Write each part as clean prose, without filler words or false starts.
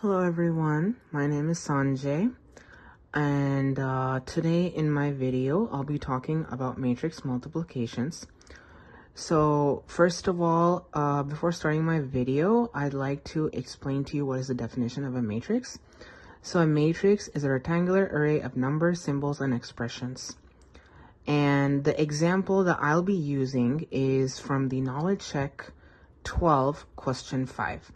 Hello everyone, my name is Sanjay, and today in my video I'll be talking about matrix multiplications. So first of all, before starting my video, I'd like to explain to you what is the definition of a matrix. So a matrix is a rectangular array of numbers, symbols, and expressions. And the example that I'll be using is from the Knowledge Check 12, question 5.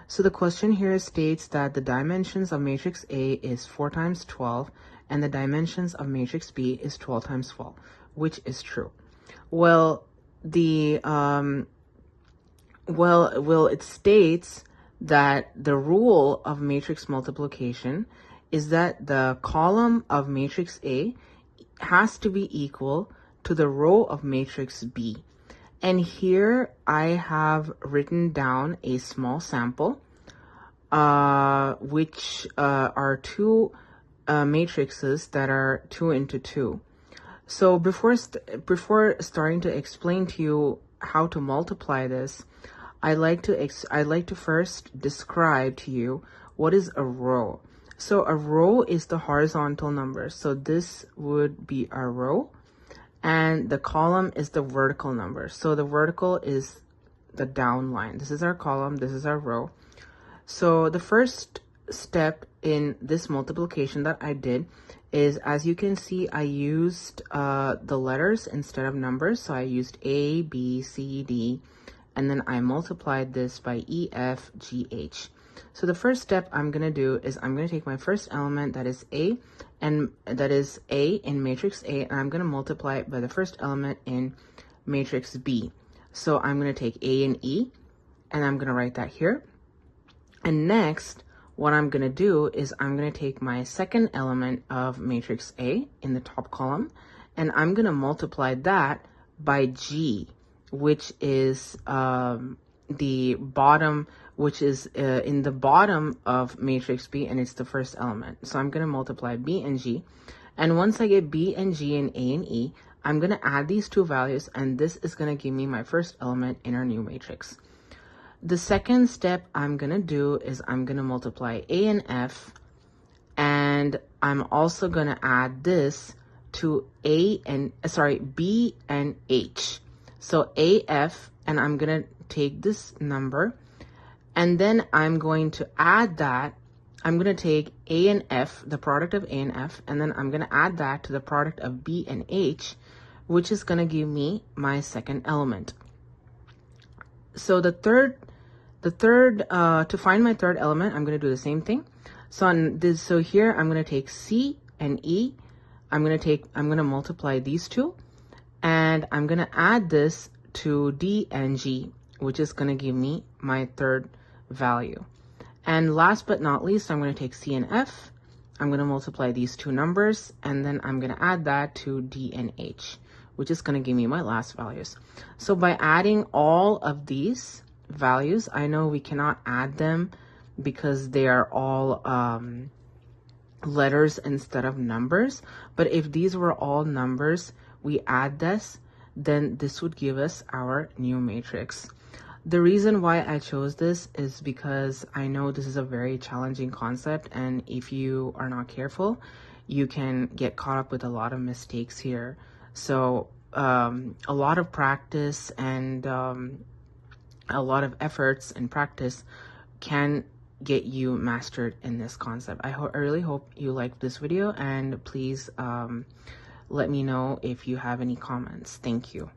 So the question here states that the dimensions of matrix A is 4 times 12 and the dimensions of matrix B is 12 times 12, which is true. Well, it states that the rule of matrix multiplication is that the column of matrix A has to be equal to the row of matrix B. And here I have written down a small sample, which are two matrices that are 2 into 2. So before starting to explain to you how to multiply this, I'd like to first describe to you what is a row. So a row is the horizontal number. So this would be a row. And the column is the vertical number. So the vertical is the down line. This is our column, this is our row. So the first step in this multiplication that I did is, as you can see, I used the letters instead of numbers. So I used A, B, C, D, and then I multiplied this by E, F, G, H. So the first step I'm going to do is I'm going to take my first element, that is A, and that is A in matrix A, and I'm going to multiply it by the first element in matrix B. So I'm going to take A and E, and I'm going to write that here. And next, what I'm going to do is I'm going to take my second element of matrix A in the top column, and I'm going to multiply that by G, which is the bottom, which is in the bottom of matrix B, and it's the first element. So I'm going to multiply B and G. And once I get B and G and A and E, I'm going to add these two values, and this is going to give me my first element in our new matrix. The second step I'm going to do is I'm going to multiply A and F, and I'm also going to add this to B and H. So AF, and I'm going to take this number, and then I'm going to add that. I'm going to take A and F, the product of A and F, and then I'm going to add that to the product of B and H, which is going to give me my second element. So to find my third element, I'm going to do the same thing. So here I'm going to take C and E. I'm going to multiply these two, and I'm going to add this to D and G, which is going to give me my third value. And last but not least, I'm going to take C and F. I'm going to multiply these two numbers, and then I'm going to add that to D and H, which is going to give me my last values. So by adding all of these values, I know we cannot add them because they are all letters instead of numbers. But if these were all numbers, we add this, then this would give us our new matrix. The reason why I chose this is because I know this is a very challenging concept, and if you are not careful, you can get caught up with a lot of mistakes here. So a lot of practice and a lot of efforts and practice can get you mastered in this concept. I really hope you liked this video, and please let me know if you have any comments. Thank you.